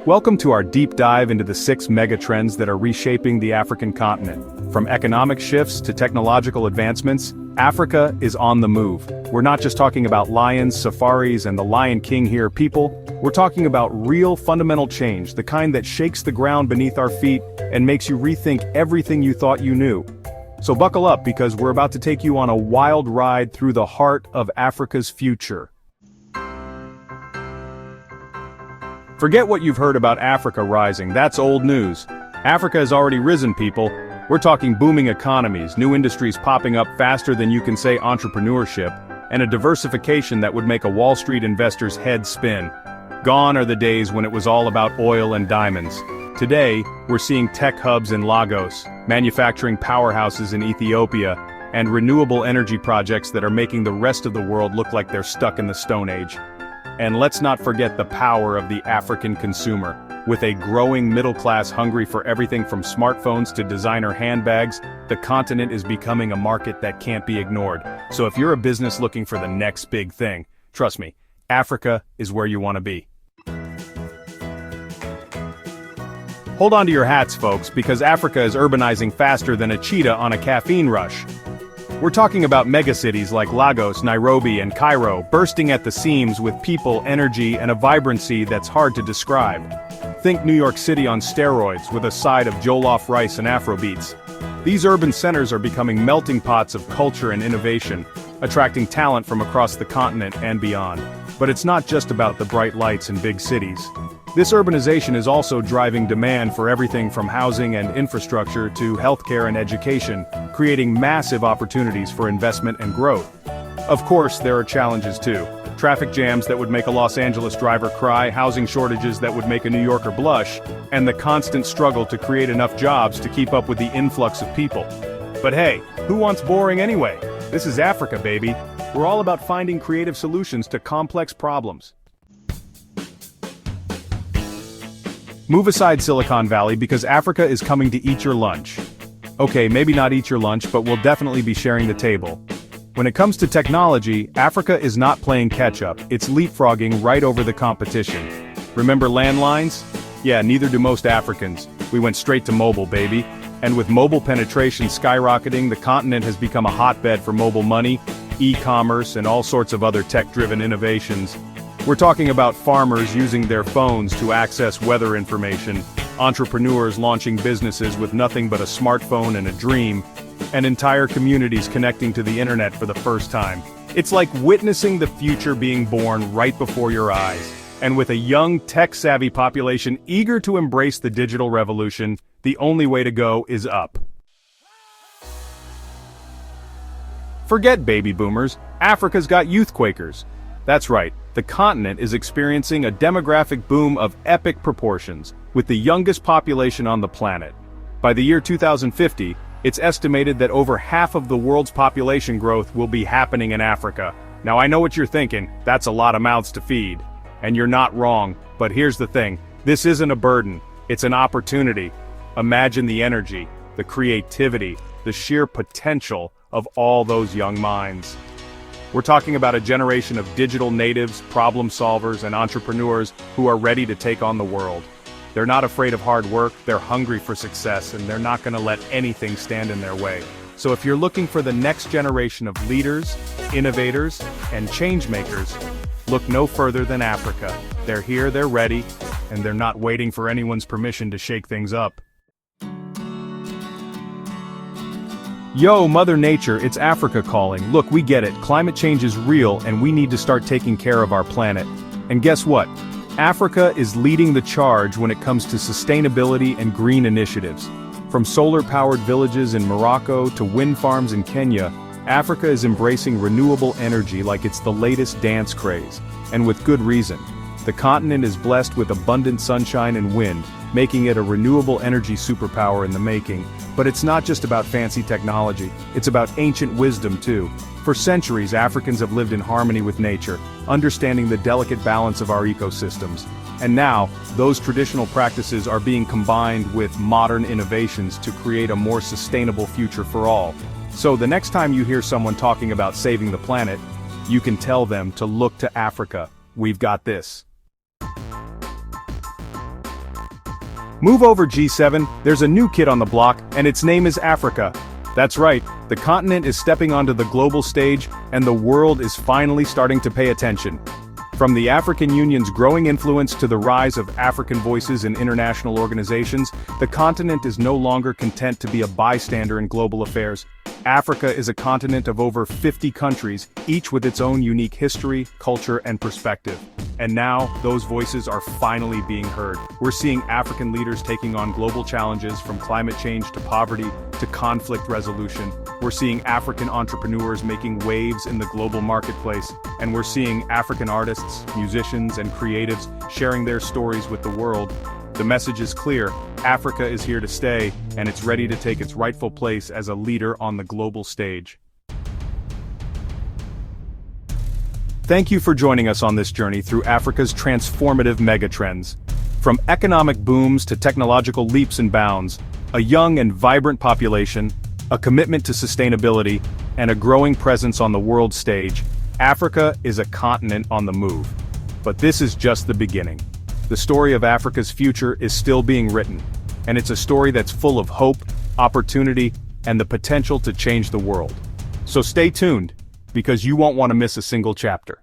Welcome to our deep dive into the 6 megatrends that are reshaping the African continent. From economic shifts to technological advancements, Africa is on the move. We're not just talking about lions, safaris, and the Lion King here, people. We're talking about real fundamental change, the kind that shakes the ground beneath our feet and makes you rethink everything you thought you knew. So buckle up because we're about to take you on a wild ride through the heart of Africa's future. Forget what you've heard about Africa rising, that's old news. Africa has already risen, people. We're talking booming economies, new industries popping up faster than you can say entrepreneurship, and a diversification that would make a Wall Street investor's head spin. Gone are the days when it was all about oil and diamonds. Today, we're seeing tech hubs in Lagos, manufacturing powerhouses in Ethiopia, and renewable energy projects that are making the rest of the world look like they're stuck in the Stone Age. And let's not forget the power of the African consumer. With a growing middle class hungry for everything from smartphones to designer handbags, the continent is becoming a market that can't be ignored. So if you're a business looking for the next big thing, trust me, Africa is where you want to be. Hold on to your hats, folks, because Africa is urbanizing faster than a cheetah on a caffeine rush. We're talking about megacities like Lagos, Nairobi, and Cairo bursting at the seams with people, energy, and a vibrancy that's hard to describe. Think New York City on steroids with a side of jollof rice and Afrobeats. These urban centers are becoming melting pots of culture and innovation, attracting talent from across the continent and beyond. But it's not just about the bright lights in big cities. This urbanization is also driving demand for everything from housing and infrastructure to healthcare and education, creating massive opportunities for investment and growth. Of course, there are challenges too. Traffic jams that would make a Los Angeles driver cry, housing shortages that would make a New Yorker blush, and the constant struggle to create enough jobs to keep up with the influx of people. But hey, who wants boring anyway? This is Africa, baby. We're all about finding creative solutions to complex problems. Move aside Silicon Valley because Africa is coming to eat your lunch. Okay, maybe not eat your lunch, but we'll definitely be sharing the table. When it comes to technology, Africa is not playing catch-up, it's leapfrogging right over the competition. Remember landlines? Yeah, neither do most Africans. We went straight to mobile, baby. And with mobile penetration skyrocketing, the continent has become a hotbed for mobile money, e-commerce, and all sorts of other tech-driven innovations. We're talking about farmers using their phones to access weather information, entrepreneurs launching businesses with nothing but a smartphone and a dream, and entire communities connecting to the internet for the first time. It's like witnessing the future being born right before your eyes. And with a young, tech-savvy population eager to embrace the digital revolution, the only way to go is up. Forget baby boomers, Africa's got youth Quakers. That's right, the continent is experiencing a demographic boom of epic proportions, with the youngest population on the planet. By the year 2050, it's estimated that over half of the world's population growth will be happening in Africa. Now I know what you're thinking, that's a lot of mouths to feed. And you're not wrong, but here's the thing, this isn't a burden, it's an opportunity. Imagine the energy, the creativity, the sheer potential of all those young minds. We're talking about a generation of digital natives, problem solvers, and entrepreneurs who are ready to take on the world. They're not afraid of hard work, they're hungry for success, and they're not going to let anything stand in their way. So if you're looking for the next generation of leaders, innovators, and change makers, look no further than Africa. They're here, they're ready, and they're not waiting for anyone's permission to shake things up. Yo, Mother Nature, it's Africa calling. Look, we get it, climate change is real and we need to start taking care of our planet. And guess what? Africa is leading the charge when it comes to sustainability and green initiatives. From solar-powered villages in Morocco to wind farms in Kenya, Africa is embracing renewable energy like it's the latest dance craze. And with good reason. The continent is blessed with abundant sunshine and wind, making it a renewable energy superpower in the making. But it's not just about fancy technology, it's about ancient wisdom too. For centuries, Africans have lived in harmony with nature, understanding the delicate balance of our ecosystems. And now, those traditional practices are being combined with modern innovations to create a more sustainable future for all. So the next time you hear someone talking about saving the planet, you can tell them to look to Africa. We've got this. Move over G7, there's a new kid on the block, and its name is Africa. That's right, the continent is stepping onto the global stage, and the world is finally starting to pay attention. From the African Union's growing influence to the rise of African voices in international organizations, the continent is no longer content to be a bystander in global affairs. Africa is a continent of over 50 countries, each with its own unique history, culture, and perspective. And now, those voices are finally being heard. We're seeing African leaders taking on global challenges from climate change to poverty to conflict resolution. We're seeing African entrepreneurs making waves in the global marketplace. And we're seeing African artists, musicians, and creatives sharing their stories with the world. The message is clear: Africa is here to stay, and it's ready to take its rightful place as a leader on the global stage. Thank you for joining us on this journey through Africa's transformative megatrends. From economic booms to technological leaps and bounds, a young and vibrant population, a commitment to sustainability, and a growing presence on the world stage, Africa is a continent on the move. But this is just the beginning. The story of Africa's future is still being written, and it's a story that's full of hope, opportunity, and the potential to change the world. So stay tuned, because you won't want to miss a single chapter.